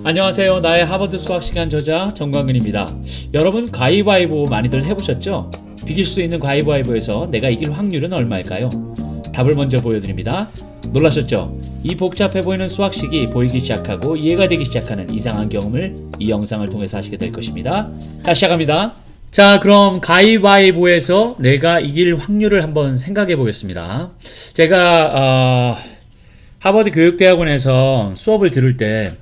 안녕하세요. 나의 하버드 수학시간 저자 정광근입니다. 여러분 가위바위보 많이들 해보셨죠? 비길 수도 있는 가위바위보에서 내가 이길 확률은 얼마일까요? 답을 먼저 보여드립니다. 놀라셨죠? 이 복잡해 보이는 수학식이 보이기 시작하고 이해가 되기 시작하는 이상한 경험을 이 영상을 통해서 하시게 될 것입니다. 자, 시작합니다. 자, 그럼 가위바위보에서 내가 이길 확률을 한번 생각해 보겠습니다. 제가 하버드 교육대학원에서 수업을 들을 때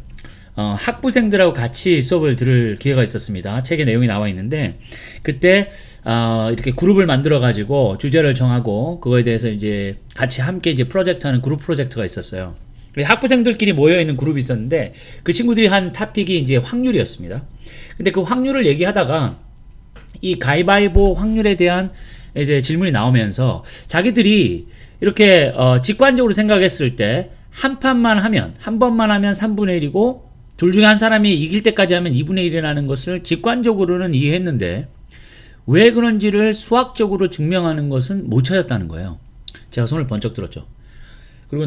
학부생들하고 같이 수업을 들을 기회가 있었습니다. 책에 내용이 나와 있는데 그때 이렇게 그룹을 만들어 가지고 주제를 정하고 그거에 대해서 이제 같이 함께 이제 프로젝트하는 그룹 프로젝트가 있었어요. 학부생들끼리 모여 있는 그룹이 있었는데 그 친구들이 한 토픽이 이제 확률이었습니다. 근데 그 확률을 얘기하다가 이 가위바위보 확률에 대한 이제 질문이 나오면서 자기들이 이렇게 직관적으로 생각했을 때 한 번만 하면 3분의 1이고 둘 중에 한 사람이 이길 때까지 하면 2분의 1이라는 것을 직관적으로는 이해했는데 왜 그런지를 수학적으로 증명하는 것은 못 찾았다는 거예요. 제가 손을 번쩍 들었죠. 그리고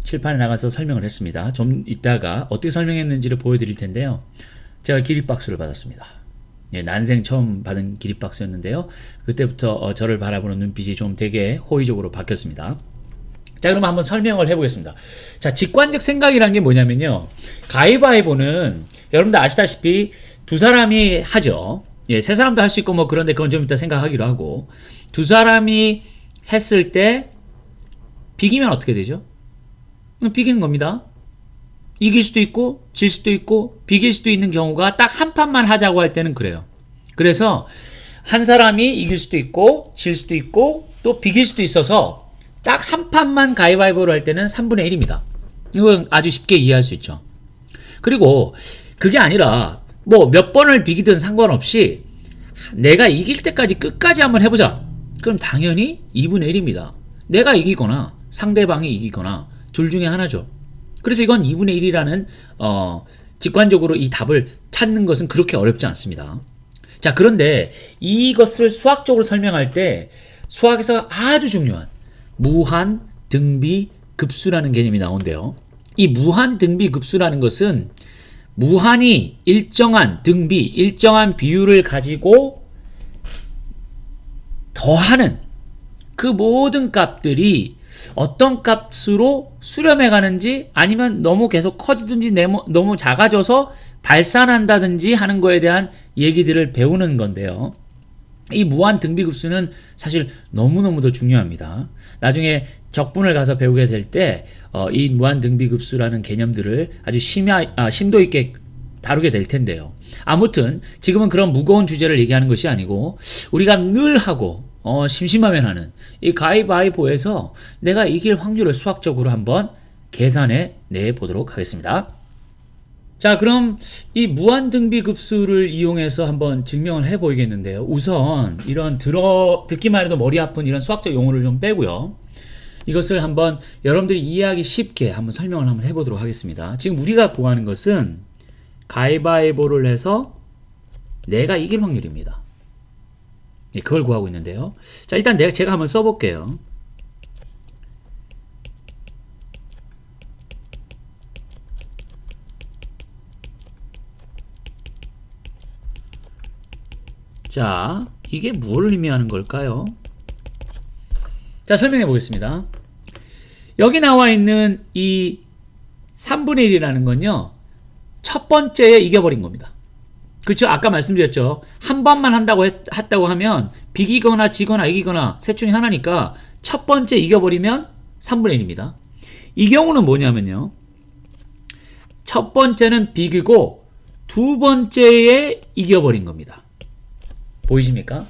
칠판에 나가서 설명을 했습니다. 좀 이따가 어떻게 설명했는지를 보여드릴 텐데요. 제가 기립박수를 받았습니다. 예, 난생 처음 받은 기립박수였는데요. 그때부터 저를 바라보는 눈빛이 좀 되게 호의적으로 바뀌었습니다. 자, 그럼 한번 설명을 해보겠습니다. 자, 직관적 생각이란 게 뭐냐면요. 가위바위보는 여러분들 아시다시피 두 사람이 하죠. 예, 세 사람도 할 수 있고 뭐 그런데 그건 좀 이따 생각하기로 하고 두 사람이 했을 때 비기면 어떻게 되죠? 비기는 겁니다. 이길 수도 있고 질 수도 있고 비길 수도 있는 경우가 딱 한 판만 하자고 할 때는 그래요. 그래서 한 사람이 이길 수도 있고 질 수도 있고 또 비길 수도 있어서 딱 한 판만 가위바위보를 할 때는 3분의 1입니다. 이건 아주 쉽게 이해할 수 있죠. 그리고 그게 아니라 뭐 몇 번을 비기든 상관없이 내가 이길 때까지 끝까지 한번 해보자. 그럼 당연히 2분의 1입니다. 내가 이기거나 상대방이 이기거나 둘 중에 하나죠. 그래서 이건 2분의 1이라는 직관적으로 이 답을 찾는 것은 그렇게 어렵지 않습니다. 자, 그런데 이것을 수학적으로 설명할 때 수학에서 아주 중요한 무한 등비 급수라는 개념이 나온대요. 이 무한 등비 급수라는 것은 무한히 일정한 등비, 일정한 비율을 가지고 더하는 그 모든 값들이 어떤 값으로 수렴해 가는지 아니면 너무 계속 커지든지 너무 작아져서 발산한다든지 하는 거에 대한 얘기들을 배우는 건데요. 이 무한 등비급수는 사실 너무너무도 중요합니다. 나중에 적분을 가서 배우게 될 때 이 무한 등비급수라는 개념들을 아주 심도 있게 다루게 될 텐데요. 아무튼 지금은 그런 무거운 주제를 얘기하는 것이 아니고 우리가 늘 하고 심심하면 하는 이 가위바위보에서 내가 이길 확률을 수학적으로 한번 계산해 내 보도록 하겠습니다. 자, 그럼 이 무한등비급수를 이용해서 한번 증명을 해 보이겠는데요. 우선 이런 듣기만 해도 머리 아픈 이런 수학적 용어를 좀 빼고요. 이것을 한번 여러분들이 이해하기 쉽게 한번 설명을 한번 해보도록 하겠습니다. 지금 우리가 구하는 것은 가위바위보를 해서 내가 이길 확률입니다. 그걸 구하고 있는데요. 자, 일단 제가 한번 써볼게요. 자, 이게 뭘 의미하는 걸까요? 자, 설명해 보겠습니다. 여기 나와 있는 이 3분의 1이라는 건요, 첫 번째에 이겨버린 겁니다. 그렇죠? 아까 말씀드렸죠. 한 번만 했다고 하면 비기거나 지거나 이기거나 셋 중에 하나니까 첫 번째 이겨버리면 3분의 1입니다. 이 경우는 뭐냐면요, 첫 번째는 비기고 두 번째에 이겨버린 겁니다. 보이십니까?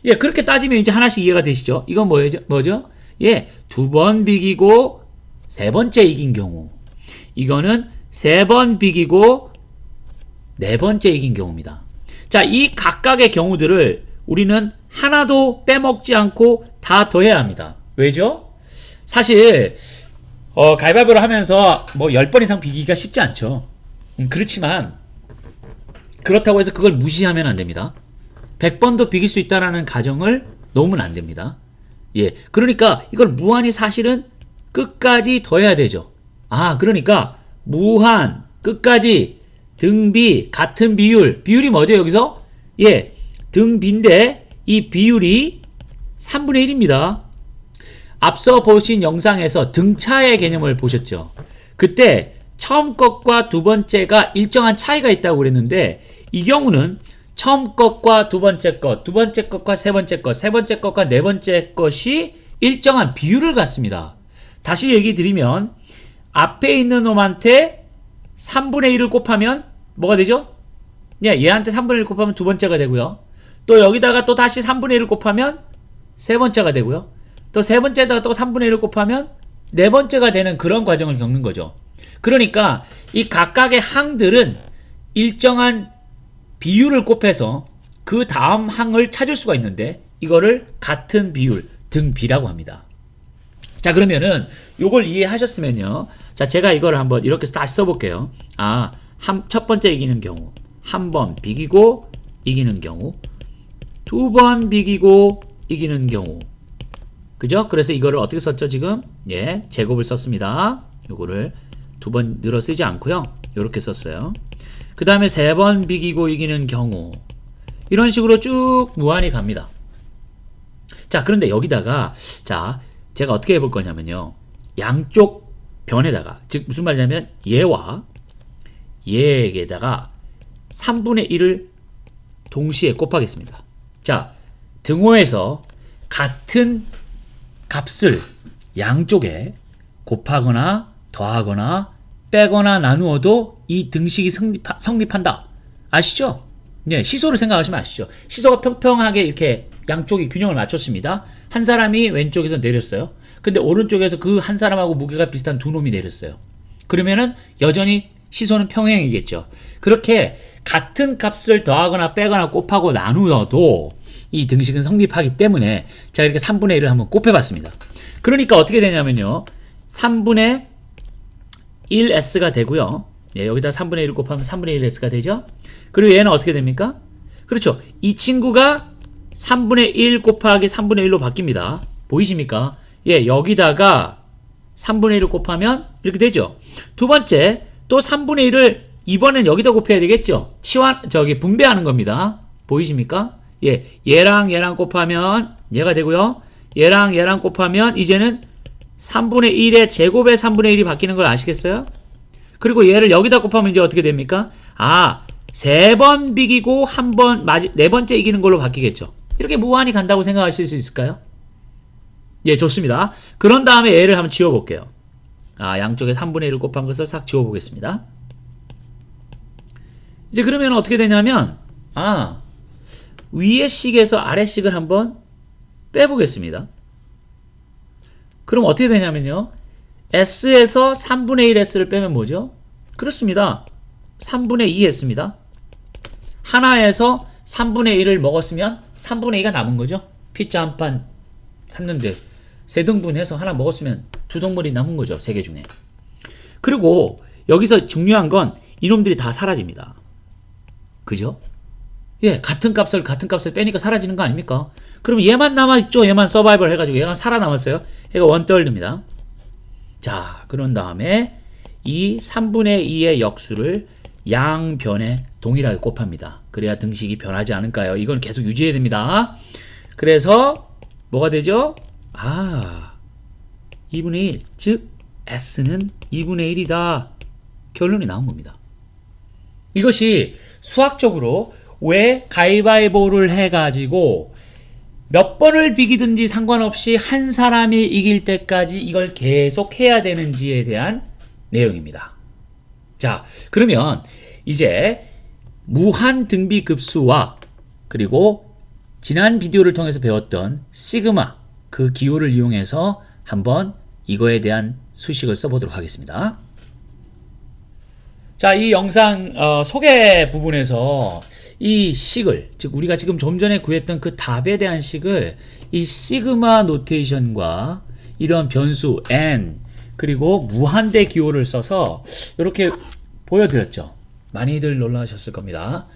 예, 그렇게 따지면 이제 하나씩 이해가 되시죠? 이건 뭐죠? 예, 두 번 비기고 세 번째 이긴 경우. 이거는 세 번 비기고 네 번째 이긴 경우입니다. 자, 이 각각의 경우들을 우리는 하나도 빼먹지 않고 다 더해야 합니다. 왜죠? 사실 가위바위보를 하면서 뭐 10번 이상 비기기가 쉽지 않죠. 그렇지만 그렇다고 해서 그걸 무시하면 안 됩니다. 100번도 비길 수 있다는 가정을 놓으면 안 됩니다. 예, 그러니까 이걸 무한히 사실은 끝까지 더해야 되죠. 그러니까 무한 끝까지 등비 같은 비율이 뭐죠 여기서? 예, 등비인데 이 비율이 3분의 1입니다. 앞서 보신 영상에서 등차의 개념을 보셨죠. 그때 처음 것과 두 번째가 일정한 차이가 있다고 그랬는데 이 경우는 처음 것과 두 번째 것, 두 번째 것과 세 번째 것, 세 번째 것과 네 번째 것이 일정한 비율을 갖습니다. 다시 얘기 드리면 앞에 있는 놈한테 3분의 1을 곱하면 뭐가 되죠? 예, 얘한테 3분의 1 곱하면 두 번째가 되고요. 또 여기다가 또 다시 3분의 1을 곱하면 세 번째가 되고요. 또 세 번째에다가 또 3분의 1을 곱하면 네 번째가 되는 그런 과정을 겪는 거죠. 그러니까 이 각각의 항들은 일정한 비율을 곱해서 그 다음 항을 찾을 수가 있는데 이거를 같은 비율, 등비라고 합니다. 자, 그러면은 요걸 이해하셨으면요. 자, 제가 이걸 한번 이렇게 다시 써볼게요. 첫 번째 이기는 경우, 한 번 비기고 이기는 경우, 두 번 비기고 이기는 경우. 그죠? 그래서 이거를 어떻게 썼죠, 지금? 예, 제곱을 썼습니다. 요거를 두 번 늘어 쓰지 않고요. 요렇게 썼어요. 그 다음에 세 번 비기고 이기는 경우. 이런 식으로 쭉 무한히 갑니다. 자, 그런데 여기다가, 자, 제가 어떻게 해볼 거냐면요. 양쪽 변에다가, 즉, 무슨 말이냐면, 얘와 얘에게다가 3분의 1을 동시에 곱하겠습니다. 자, 등호에서 같은 값을 양쪽에 곱하거나 더하거나 빼거나 나누어도 이 등식이 성립한다. 아시죠? 네, 시소를 생각하시면 아시죠? 시소가 평평하게 이렇게 양쪽이 균형을 맞췄습니다. 한 사람이 왼쪽에서 내렸어요. 근데 오른쪽에서 그 한 사람하고 무게가 비슷한 두 놈이 내렸어요. 그러면은 여전히 시소는 평행이겠죠. 그렇게 같은 값을 더하거나 빼거나 곱하고 나누어도 이 등식은 성립하기 때문에 제가 이렇게 3분의 1을 한번 곱해봤습니다. 그러니까 어떻게 되냐면요. 3분의 1s가 되고요. 예, 여기다 3분의 1을 곱하면 3분의 1s가 되죠. 그리고 얘는 어떻게 됩니까? 그렇죠. 이 친구가 3분의 1 곱하기 3분의 1로 바뀝니다. 보이십니까? 예, 여기다가 3분의 1을 곱하면 이렇게 되죠. 두 번째, 또 3분의 1을 이번엔 여기다 곱해야 되겠죠. 분배하는 겁니다. 보이십니까? 예, 얘랑 얘랑 곱하면 얘가 되고요. 얘랑 얘랑 곱하면 이제는 3분의 1의 제곱의 3분의 1이 바뀌는 걸 아시겠어요? 그리고 얘를 여기다 곱하면 이제 어떻게 됩니까? 세 번 비기고 네 번째 이기는 걸로 바뀌겠죠. 이렇게 무한히 간다고 생각하실 수 있을까요? 예, 좋습니다. 그런 다음에 얘를 한번 지워볼게요. 양쪽에 3분의 1을 곱한 것을 싹 지워보겠습니다. 이제 그러면 어떻게 되냐면, 위의 식에서 아래 식을 한번 빼보겠습니다. 그럼 어떻게 되냐면요. S에서 3분의 1 S를 빼면 뭐죠? 그렇습니다. 3분의 2 S입니다. 하나에서 3분의 1을 먹었으면 3분의 2가 남은 거죠. 피자 한 판 샀는데 세 등분해서 하나 먹었으면 두 동물이 남은 거죠. 세 개 중에. 그리고 여기서 중요한 건 이놈들이 다 사라집니다. 그죠? 예, 같은 값을 빼니까 사라지는 거 아닙니까? 그럼 얘만 남아있죠. 얘만 서바이벌 해가지고 얘가 살아남았어요. 얘가 원떨드입니다. 자, 그런 다음에 이 3분의 2의 역수를 양변에 동일하게 곱합니다. 그래야 등식이 변하지 않을까요? 이건 계속 유지해야 됩니다. 그래서 뭐가 되죠? 2분의 1, 즉 S는 2분의 1이다. 결론이 나온 겁니다. 이것이 수학적으로 왜 가위바위보를 해가지고 몇 번을 비기든지 상관없이 한 사람이 이길 때까지 이걸 계속 해야 되는지에 대한 내용입니다. 자, 그러면 이제 무한 등비급수와 그리고 지난 비디오를 통해서 배웠던 시그마 그 기호를 이용해서 한번 이거에 대한 수식을 써보도록 하겠습니다. 자, 이 영상 소개 부분에서 이 식을, 즉 우리가 지금 좀 전에 구했던 그 답에 대한 식을 이 시그마 노테이션과 이런 변수 n 그리고 무한대 기호를 써서 이렇게 보여드렸죠. 많이들 놀라셨을 겁니다.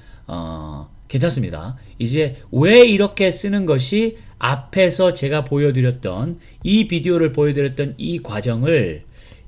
괜찮습니다. 이제 왜 이렇게 쓰는 것이 앞에서 제가 보여드렸던 이 비디오를 보여드렸던 이 과정을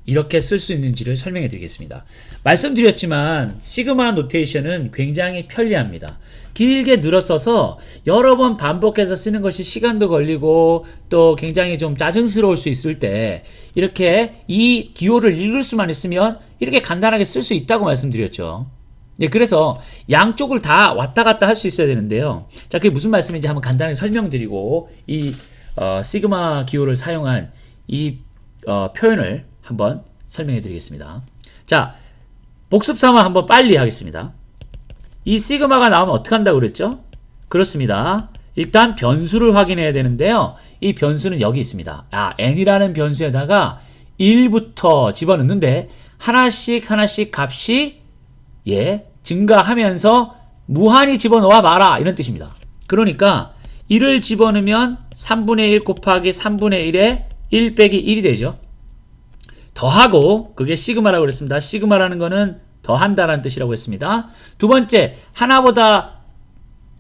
이렇게 쓸 수 있는지를 설명해 드리겠습니다. 말씀드렸지만 시그마 노테이션은 굉장히 편리합니다. 길게 늘어서서 여러 번 반복해서 쓰는 것이 시간도 걸리고 또 굉장히 좀 짜증스러울 수 있을 때 이렇게 이 기호를 읽을 수만 있으면 이렇게 간단하게 쓸 수 있다고 말씀드렸죠. 네, 그래서 양쪽을 다 왔다 갔다 할 수 있어야 되는데요. 자, 그게 무슨 말씀인지 한번 간단하게 설명드리고 이 시그마 기호를 사용한 이 표현을 한번 설명해 드리겠습니다. 자, 복습 삼아 한번 빨리 하겠습니다. 이 시그마가 나오면 어떻게 한다고 그랬죠? 그렇습니다. 일단 변수를 확인해야 되는데요. 이 변수는 여기 있습니다. n이라는 변수에다가 1부터 집어넣는데 하나씩 값이 증가하면서 무한히 집어넣어 봐라 이런 뜻입니다. 그러니까 1을 집어넣으면 3분의 1 곱하기 3분의 1에 1 빼기 1이 되죠. 더하고 그게 시그마라고 그랬습니다. 시그마라는 거는 더한다라는 뜻이라고 했습니다. 두 번째, 하나보다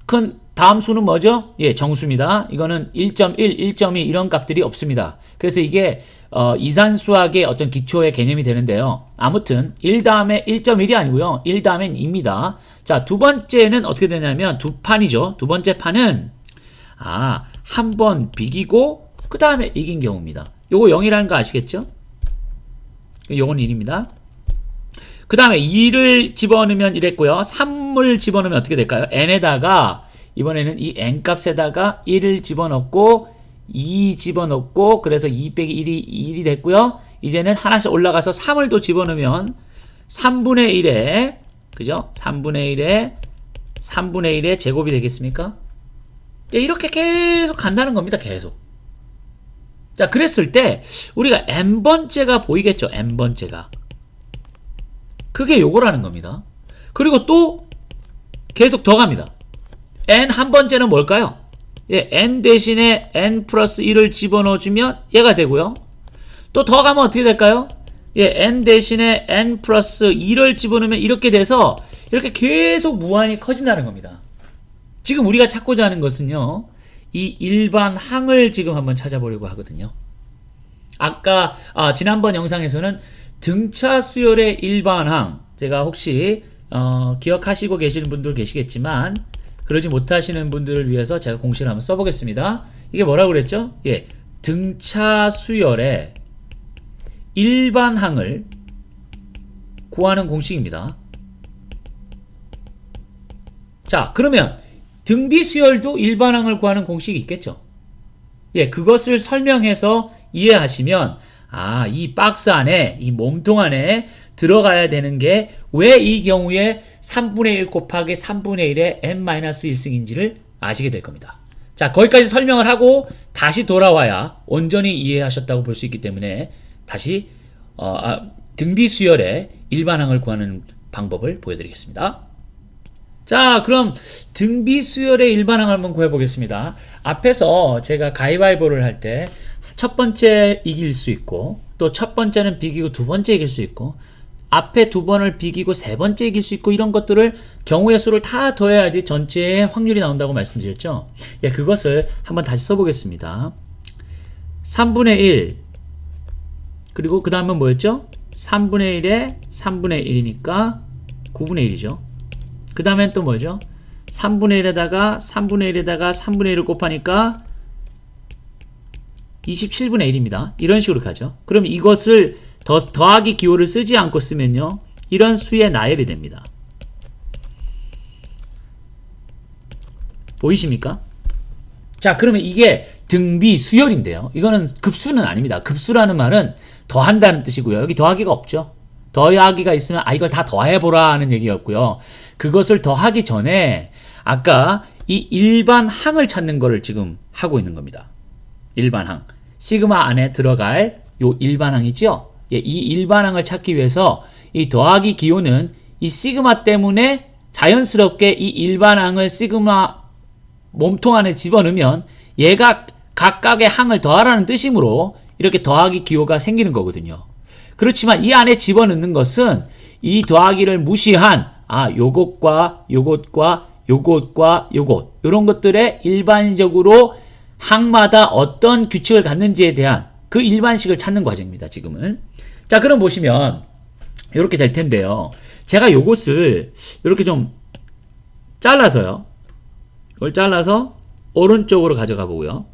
큰 다음 수는 뭐죠? 정수입니다. 이거는 1.1, 1.2 이런 값들이 없습니다. 그래서 이게 이산수학의 어떤 기초의 개념이 되는데요. 아무튼 1 다음에 1.1이 아니고요. 1 다음엔 2입니다. 자, 두 번째는 어떻게 되냐면 두 판이죠. 두 번째 판은 한 번 비기고 그 다음에 이긴 경우입니다. 요거 0이라는 거 아시겠죠? 요건 1입니다. 그 다음에 2를 집어넣으면 이랬고요. 3을 집어넣으면 어떻게 될까요? n에다가 이번에는 이 n값에다가 1을 집어넣고 2 집어넣고 그래서 2 빼기 1이 됐고요. 이제는 하나씩 올라가서 3을 또 집어넣으면 3분의 1에 그죠? 3분의 1에 제곱이 되겠습니까? 이렇게 계속 간다는 겁니다. 계속. 자, 그랬을 때 우리가 n번째가 보이겠죠? n번째가. 그게 요거라는 겁니다. 그리고 또 계속 더 갑니다. n 한 번째는 뭘까요? n 대신에 n 플러스 1을 집어넣어주면 얘가 되고요. 또 더 가면 어떻게 될까요? n 대신에 n 플러스 1을 집어넣으면 이렇게 돼서 이렇게 계속 무한히 커진다는 겁니다. 지금 우리가 찾고자 하는 것은요. 이 일반항을 지금 한번 찾아보려고 하거든요. 아까 지난번 영상에서는 등차 수열의 일반항, 제가 혹시 기억하시고 계시는 분들 계시겠지만 그러지 못하시는 분들을 위해서 제가 공식을 한번 써보겠습니다. 이게 뭐라고 그랬죠? 등차 수열의 일반항을 구하는 공식입니다. 자, 그러면 등비 수열도 일반항을 구하는 공식이 있겠죠? 그것을 설명해서 이해하시면 이 박스 안에, 이 몸통 안에 들어가야 되는 게 왜 이 경우에 3분의 1 곱하기 3분의 1의 n-1승인지를 아시게 될 겁니다. 자, 거기까지 설명을 하고 다시 돌아와야 온전히 이해하셨다고 볼 수 있기 때문에 다시 등비수열의 일반항을 구하는 방법을 보여드리겠습니다. 자, 그럼 등비수열의 일반항을 한번 구해보겠습니다. 앞에서 제가 가위바위보를 할 때 첫 번째 이길 수 있고 또 첫 번째는 비기고 두 번째 이길 수 있고 앞에 두 번을 비기고 세 번째 이길 수 있고 이런 것들을 경우의 수를 다 더해야지 전체의 확률이 나온다고 말씀드렸죠. 그것을 한번 다시 써보겠습니다. 3분의 1 그리고 그 다음은 뭐였죠? 3분의 1에 3분의 1이니까 9분의 1이죠. 그 다음엔 또 뭐죠? 3분의 1에다가 3분의 1에다가 3분의 1을 곱하니까 27분의 1입니다. 이런 식으로 가죠. 그럼 이것을 더하기 기호를 쓰지 않고 쓰면요. 이런 수의 나열이 됩니다. 보이십니까? 자, 그러면 이게 등비 수열인데요. 이거는 급수는 아닙니다. 급수라는 말은 더한다는 뜻이고요. 여기 더하기가 없죠. 더하기가 있으면 이걸 다 더해보라 하는 얘기였고요. 그것을 더하기 전에 아까 이 일반항을 찾는 거를 지금 하고 있는 겁니다. 일반항. 시그마 안에 들어갈 요 일반항이죠. 이 일반항을 찾기 위해서 이 더하기 기호는 이 시그마 때문에 자연스럽게 이 일반항을 시그마 몸통 안에 집어넣으면 얘가 각각의 항을 더하라는 뜻이므로 이렇게 더하기 기호가 생기는 거거든요. 그렇지만 이 안에 집어넣는 것은 이 더하기를 무시한 요것과 요것과 요것과 요것 이런 것들의 일반적으로 항마다 어떤 규칙을 갖는지에 대한 그 일반식을 찾는 과정입니다. 지금은. 자, 그럼 보시면 이렇게 될 텐데요. 제가 요것을 이렇게 좀 잘라서요. 이걸 잘라서 오른쪽으로 가져가 보고요.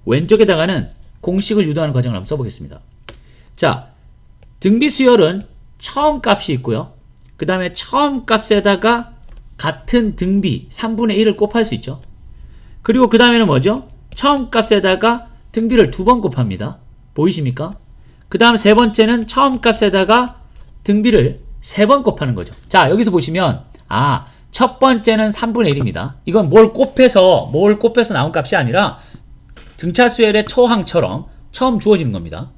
왼쪽에다가는 공식을 유도하는 과정을 한번 써보겠습니다. 자, 등비 수열은 처음 값이 있고요. 그 다음에 처음 값에다가 같은 등비 3분의 1을 곱할 수 있죠. 그리고 그 다음에는 뭐죠? 처음 값에다가 등비를 2번 곱합니다. 보이십니까? 그 다음 세 번째는 처음 값에다가 등비를 3번 곱하는 거죠. 자, 여기서 보시면 첫 번째는 3분의 1입니다. 이건 뭘 곱해서 나온 값이 아니라 등차 수열의 초항처럼 처음 주어지는 겁니다.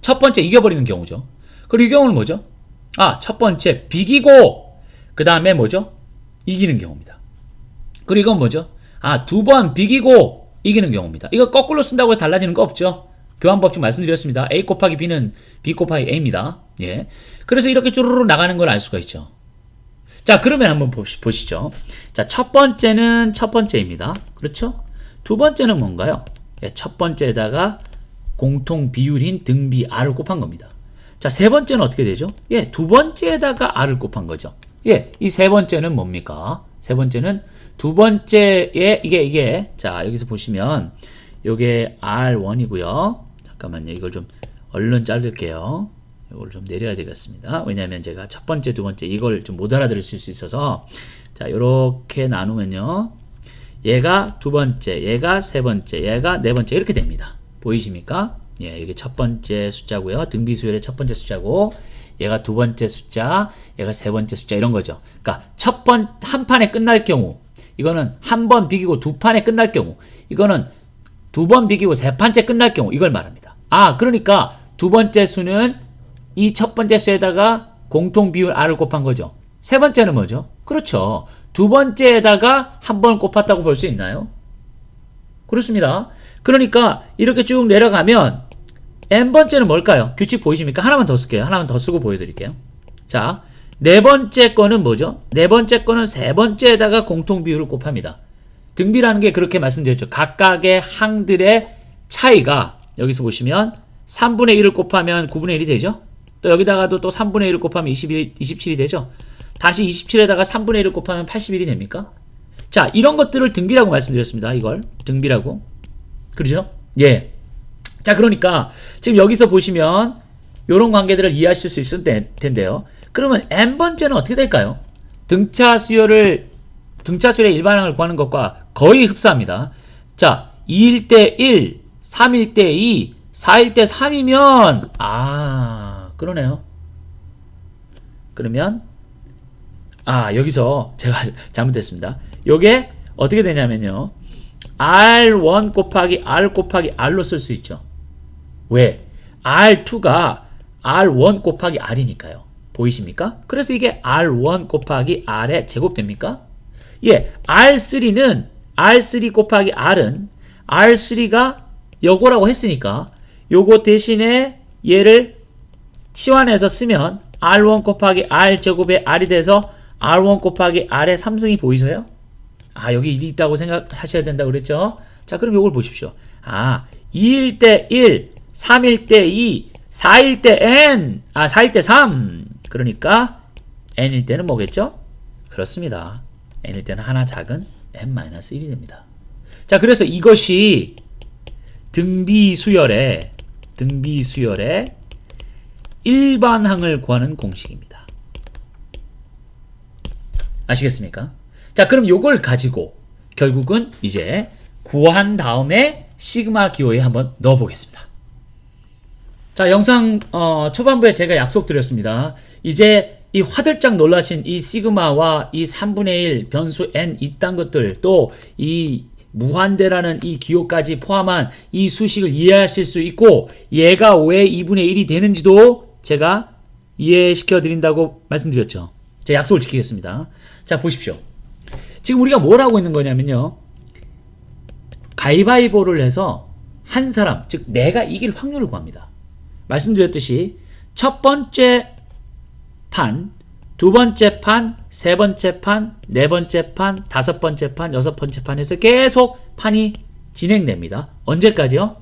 첫 번째 이겨버리는 경우죠. 그리고 이 경우는 뭐죠? 첫 번째 비기고 그 다음에 뭐죠? 이기는 경우입니다. 그리고 이건 뭐죠? 2번 비기고 이기는 경우입니다. 이거 거꾸로 쓴다고 해서 달라지는 거 없죠? 교환법칙 말씀드렸습니다. A 곱하기 B는 B 곱하기 A입니다. 예. 그래서 이렇게 쭈루루 나가는 걸 알 수가 있죠. 자, 그러면 한번 보시죠. 자, 첫 번째는 첫 번째입니다. 그렇죠? 두 번째는 뭔가요? 예, 첫 번째에다가 공통 비율인 등비 R을 곱한 겁니다. 자, 세 번째는 어떻게 되죠? 예, 두 번째에다가 R을 곱한 거죠. 예, 이 세 번째는 뭡니까? 세 번째는 두 번째에 자, 여기서 보시면 요게 R1이고요. 잠깐만요. 이걸 좀 얼른 자를게요. 이걸 좀 내려야 되겠습니다. 왜냐하면 제가 첫 번째, 두 번째 이걸 좀 못 알아들으실 수 있어서 자, 요렇게 나누면요. 얘가 두 번째, 얘가 세 번째, 얘가 네 번째 이렇게 됩니다. 보이십니까? 예, 이게 첫 번째 숫자고요. 등비 수열의 첫 번째 숫자고 얘가 두 번째 숫자, 얘가 세 번째 숫자 이런 거죠. 그러니까 한 판에 끝날 경우 이거는 한 번 비기고 두 판에 끝날 경우 이거는 두 번 비기고 세 판째 끝날 경우 이걸 말합니다. 그러니까 두 번째 수는 이 첫 번째 수에다가 공통 비율 R을 곱한 거죠. 세 번째는 뭐죠? 그렇죠. 두 번째에다가 한 번 곱했다고 볼 수 있나요? 그렇습니다. 그러니까 이렇게 쭉 내려가면 n번째는 뭘까요? 규칙 보이십니까? 하나만 더 쓸게요. 하나만 더 쓰고 보여드릴게요. 자, 네 번째 거는 뭐죠? 네 번째 거는 세 번째에다가 공통 비율을 곱합니다. 등비라는 게 그렇게 말씀드렸죠. 각각의 항들의 차이가 여기서 보시면 3분의 1을 곱하면 9분의 1이 되죠? 또 여기다가도 또 3분의 1을 곱하면 27이 되죠? 다시 27에다가 3분의 1을 곱하면 81이 됩니까? 자, 이런 것들을 등비라고 말씀드렸습니다. 이걸 등비라고. 그렇죠? 예. 자, 그러니까 지금 여기서 보시면 이런 관계들을 이해하실 수 있을 텐데요. 그러면 n번째는 어떻게 될까요? 등차 수열의 일반항을 구하는 것과 거의 흡사합니다. 자, 2일 때 1, 3일 때 2, 4일 때 3이면 그러네요. 그러면 여기서 제가 잘못했습니다. 요게 어떻게 되냐면요. R1 곱하기 R 곱하기 R로 쓸 수 있죠. 왜? R2가 R1 곱하기 R이니까요. 보이십니까? 그래서 이게 R1 곱하기 R의 제곱됩니까? 예, R3 곱하기 R은 R3가 요거라고 했으니까 요거 대신에 얘를 치환해서 쓰면 R1 곱하기 R 제곱의 R이 돼서 R1 곱하기 R의 3승이 보이세요? 여기 1이 있다고 생각하셔야 된다고 그랬죠? 자, 그럼 요걸 보십시오. 2일 때 1, 3일 때 2, 4일 때 N, 4일 때 3. 그러니까 N일 때는 뭐겠죠? 그렇습니다. N일 때는 하나 작은 N-1이 됩니다. 자, 그래서 이것이 등비 수열의 일반항을 구하는 공식입니다. 아시겠습니까? 자, 그럼 요걸 가지고 결국은 이제 구한 다음에 시그마 기호에 한번 넣어 보겠습니다. 자, 영상 초반부에 제가 약속드렸습니다. 이제 이 화들짝 놀라신 이 시그마와 이 3분의 1 변수 n 이딴 것들 또 이 무한대라는 이 기호까지 포함한 이 수식을 이해하실 수 있고 얘가 왜 2분의 1이 되는지도 제가 이해시켜 드린다고 말씀드렸죠. 제가 약속을 지키겠습니다. 자, 보십시오. 지금 우리가 뭘 하고 있는 거냐면요. 가위바위보를 해서 한 사람, 즉 내가 이길 확률을 구합니다. 말씀드렸듯이 첫 번째 판, 두 번째 판, 세 번째 판, 네 번째 판, 다섯 번째 판, 여섯 번째 판 해서 계속 판이 진행됩니다. 언제까지요?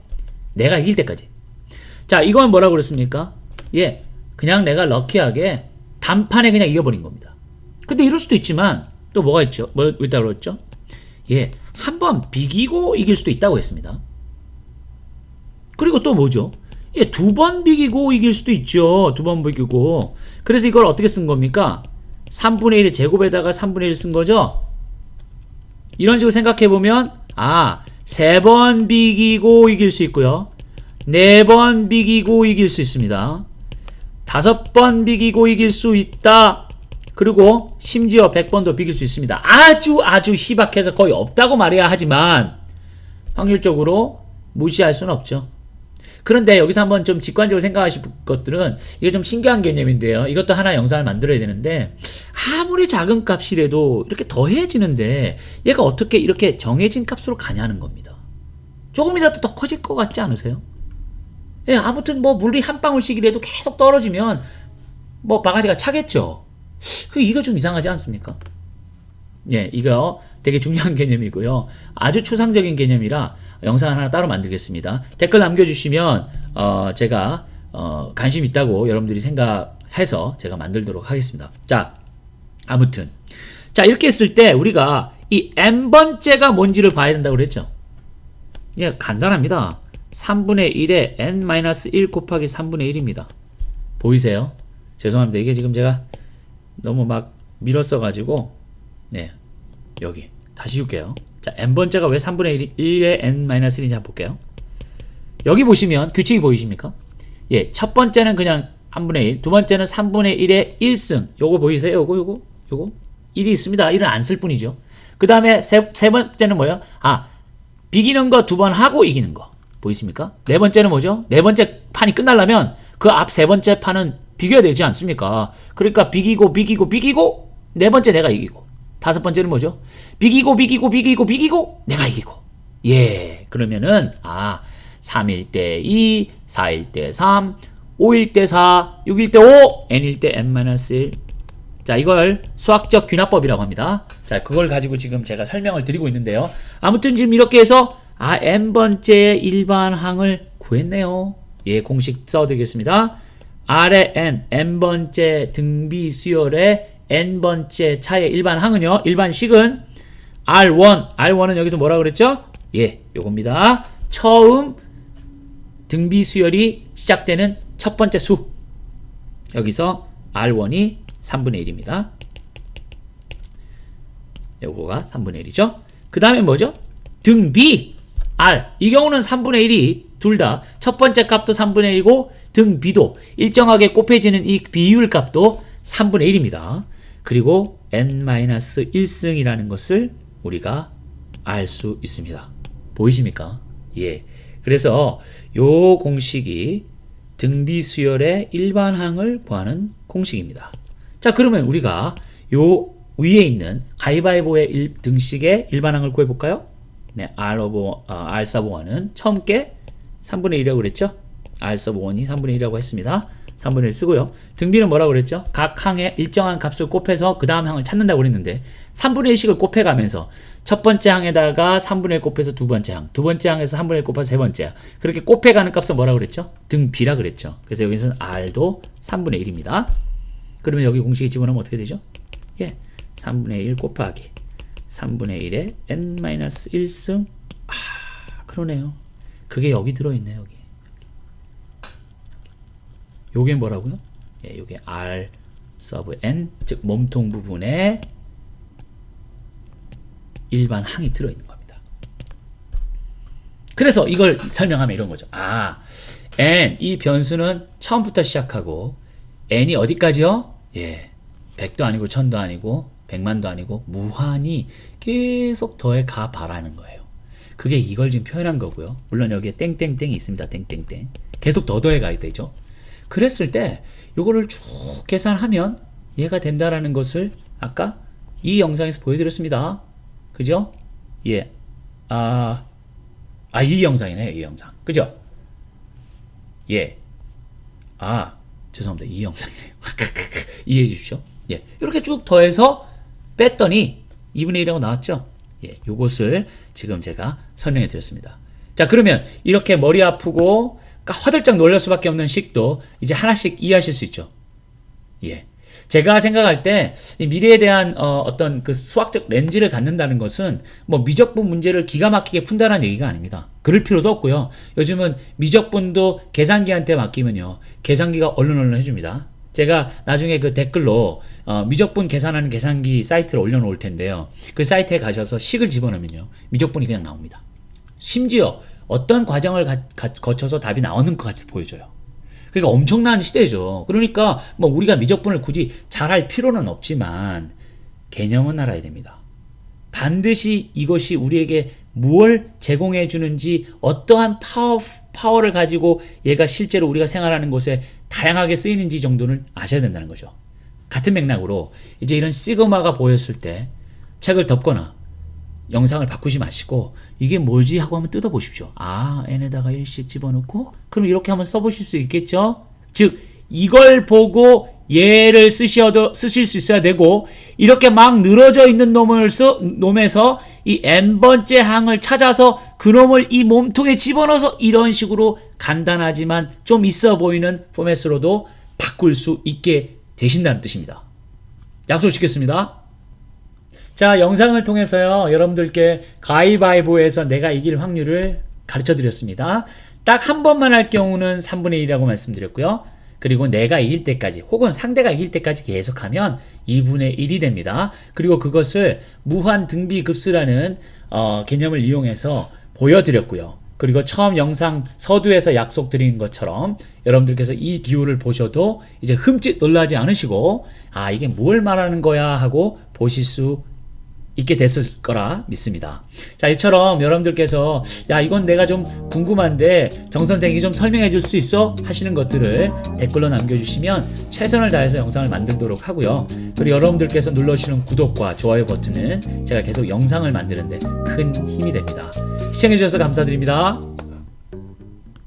내가 이길 때까지. 자, 이건 뭐라고 그랬습니까? 예, 그냥 내가 럭키하게 단판에 그냥 이겨버린 겁니다. 근데 이럴 수도 있지만 또 뭐가 있죠? 뭐 있다고 그랬죠? 예, 한 번 비기고 이길 수도 있다고 했습니다. 그리고 또 뭐죠? 예, 2번 비기고 이길 수도 있죠. 2번 비기고. 그래서 이걸 어떻게 쓴 겁니까? 3분의 1의 제곱에다가 3분의 1 쓴 거죠? 이런 식으로 생각해보면, 3번 비기고 이길 수 있고요. 4번 비기고 이길 수 있습니다. 5번 비기고 이길 수 있다. 그리고 심지어 100번도 비길 수 있습니다. 아주 희박해서 거의 없다고 말해야 하지만 확률적으로 무시할 수는 없죠. 그런데 여기서 한번 좀 직관적으로 생각하실 것들은 이게 좀 신기한 개념인데요. 이것도 하나 영상을 만들어야 되는데 아무리 작은 값이라도 이렇게 더해지는데 얘가 어떻게 이렇게 정해진 값으로 가냐는 겁니다. 조금이라도 더 커질 것 같지 않으세요? 예, 아무튼 뭐 물이 한 방울씩이라도 계속 떨어지면 뭐 바가지가 차겠죠. 이거 좀 이상하지 않습니까? 예, 이거 되게 중요한 개념이고요. 아주 추상적인 개념이라 영상 하나 따로 만들겠습니다. 댓글 남겨주시면 제가 관심 있다고 여러분들이 생각해서 제가 만들도록 하겠습니다. 자, 아무튼 자, 이렇게 했을 때 우리가 이 n번째가 뭔지를 봐야 된다고 그랬죠. 예, 간단합니다. 3분의 1에 n-1 곱하기 3분의 1입니다. 보이세요? 죄송합니다. 이게 지금 제가 너무 막 밀었어가지고 네, 여기 다시 줄게요. 자, n번째가 왜 3분의 1에 n-1인지 한번 볼게요. 여기 보시면 규칙이 보이십니까? 예, 첫 번째는 그냥 1분의 1, 두 번째는 3분의 1의 1승. 요거 보이세요? 요거 1이 있습니다. 1은 안 쓸 뿐이죠. 그 다음에 세 번째는 뭐예요? 비기는 거 2번 하고 이기는 거. 보이십니까? 네 번째는 뭐죠? 네 번째 판이 끝나려면 그 앞 세 번째 판은 비교해야 되지 않습니까? 그러니까 비기고 네 번째 내가 이기고, 다섯 번째는 뭐죠? 비기고 내가 이기고. 예, 그러면은 3일 때 2, 4일 때 3, 5일 때 4, 6일 때 5, n일 때 n-1. 자, 이걸 수학적 귀납법이라고 합니다. 자, 그걸 가지고 지금 제가 설명을 드리고 있는데요. 아무튼 지금 이렇게 해서 n번째의 일반항을 구했네요. 예, 공식 써드리겠습니다. R의 n번째 등비 수열의 n번째 차의 일반항은요, 일반식은 R1은 여기서 뭐라 그랬죠? 예, 요겁니다. 처음 등비 수열이 시작되는 첫 번째 수. 여기서 R1이 3분의 1입니다. 요거가 3분의 1이죠. 그 다음에 뭐죠? 등비 R. 이 경우는 3분의 1이 둘 다 첫 번째 값도 3분의 1이고 등비도 일정하게 곱해지는 이 비율 값도 3분의 1입니다. 그리고 n-1승이라는 것을 우리가 알 수 있습니다. 보이십니까? 예. 그래서 요 공식이 등비 수열의 일반항을 구하는 공식입니다. 자, 그러면 우리가 요 위에 있는 가위바위보의 등식의 일반항을 구해볼까요? 네, R sub 1은 처음 게 3분의 1이라고 그랬죠? R sub 1이 3분의 1이라고 했습니다. 3분의 1 쓰고요. 등비는 뭐라고 그랬죠? 각 항에 일정한 값을 곱해서 그 다음 항을 찾는다고 그랬는데 3분의 1씩을 곱해가면서 첫 번째 항에다가 3분의 1 곱해서 두 번째 항, 두 번째 항에서 3분의 1 곱해서 세 번째 항, 그렇게 곱해가는 값은 뭐라고 그랬죠? 등비라 그랬죠. 그래서 여기서는 R도 3분의 1입니다. 그러면 여기 공식에 집어넣으면 어떻게 되죠? 예, 3분의 1 곱하기 3분의 1에 n-1승. 그러네요. 그게 여기 들어있네요. 여기. 요게 뭐라고요? 예, 요게 R sub n, 즉 몸통 부분에 일반 항이 들어있는 겁니다. 그래서 이걸 설명하면 이런 거죠. n, 이 변수는 처음부터 시작하고 n이 어디까지요? 예, 100도 아니고 1000도 아니고 100만도 아니고 무한히 계속 더해 가 봐라는 거예요. 그게 이걸 지금 표현한 거고요. 물론 여기에 땡땡땡이 있습니다. 땡땡땡. 계속 더 더해 가야 되죠. 그랬을 때 요거를 쭉 계산하면 얘가 된다라는 것을 아까 이 영상에서 보여드렸습니다. 그죠? 예. 이 영상이네요. 이 영상. 그죠? 예. 죄송합니다. 이 영상이네요. 이해해 주십시오. 예. 이렇게 쭉 더해서 뺐더니 2분의 1이라고 나왔죠? 예. 요것을 지금 제가 설명해 드렸습니다. 자, 그러면 이렇게 머리 아프고 그러니까 화들짝 놀랄 수밖에 없는 식도 이제 하나씩 이해하실 수 있죠. 예. 제가 생각할 때 미래에 대한 어떤 그 수학적 렌즈를 갖는다는 것은 뭐 미적분 문제를 기가 막히게 푼다는 얘기가 아닙니다. 그럴 필요도 없고요. 요즘은 미적분도 계산기한테 맡기면요, 계산기가 얼른 해줍니다. 제가 나중에 그 댓글로 미적분 계산하는 계산기 사이트를 올려놓을 텐데요. 그 사이트에 가셔서 식을 집어넣으면요, 미적분이 그냥 나옵니다. 심지어 어떤 과정을 거쳐서 답이 나오는 것 같이 보여줘요. 그러니까 엄청난 시대죠. 그러니까 뭐 우리가 미적분을 굳이 잘할 필요는 없지만 개념은 알아야 됩니다. 반드시 이것이 우리에게 무엇을 제공해 주는지, 어떠한 파워를 가지고 얘가 실제로 우리가 생활하는 곳에 다양하게 쓰이는지 정도는 아셔야 된다는 거죠. 같은 맥락으로 이제 이런 시그마가 보였을 때 책을 덮거나 영상을 바꾸지 마시고 이게 뭐지 하고 한번 뜯어보십시오. 아, n에다가 1씩 집어넣고 그럼 이렇게 한번 써보실 수 있겠죠. 즉 이걸 보고 얘를 쓰실 수 있어야 되고, 이렇게 막 늘어져 있는 놈에서 이 n번째 항을 찾아서 그놈을 이 몸통에 집어넣어서 이런 식으로 간단하지만 좀 있어 보이는 포맷으로도 바꿀 수 있게 되신다는 뜻입니다. 약속 지켰습니다. 자, 영상을 통해서요, 여러분들께 가위바위보에서 내가 이길 확률을 가르쳐 드렸습니다. 딱 한 번만 할 경우는 3분의 1이라고 말씀드렸고요. 그리고 내가 이길 때까지 혹은 상대가 이길 때까지 계속하면 2분의 1이 됩니다. 그리고 그것을 무한 등비급수라는 개념을 이용해서 보여드렸고요. 그리고 처음 영상 서두에서 약속드린 것처럼 여러분들께서 이 기호를 보셔도 이제 흠칫 놀라지 않으시고, 아, 이게 뭘 말하는 거야 하고 보실 수 있게 됐을 거라 믿습니다. 자, 이처럼 여러분들께서 야, 이건 내가 좀 궁금한데 정 선생이 좀 설명해 줄 수 있어? 하시는 것들을 댓글로 남겨주시면 최선을 다해서 영상을 만들도록 하고요. 그리고 여러분들께서 눌러주시는 구독과 좋아요 버튼은 제가 계속 영상을 만드는데 큰 힘이 됩니다. 시청해 주셔서 감사드립니다.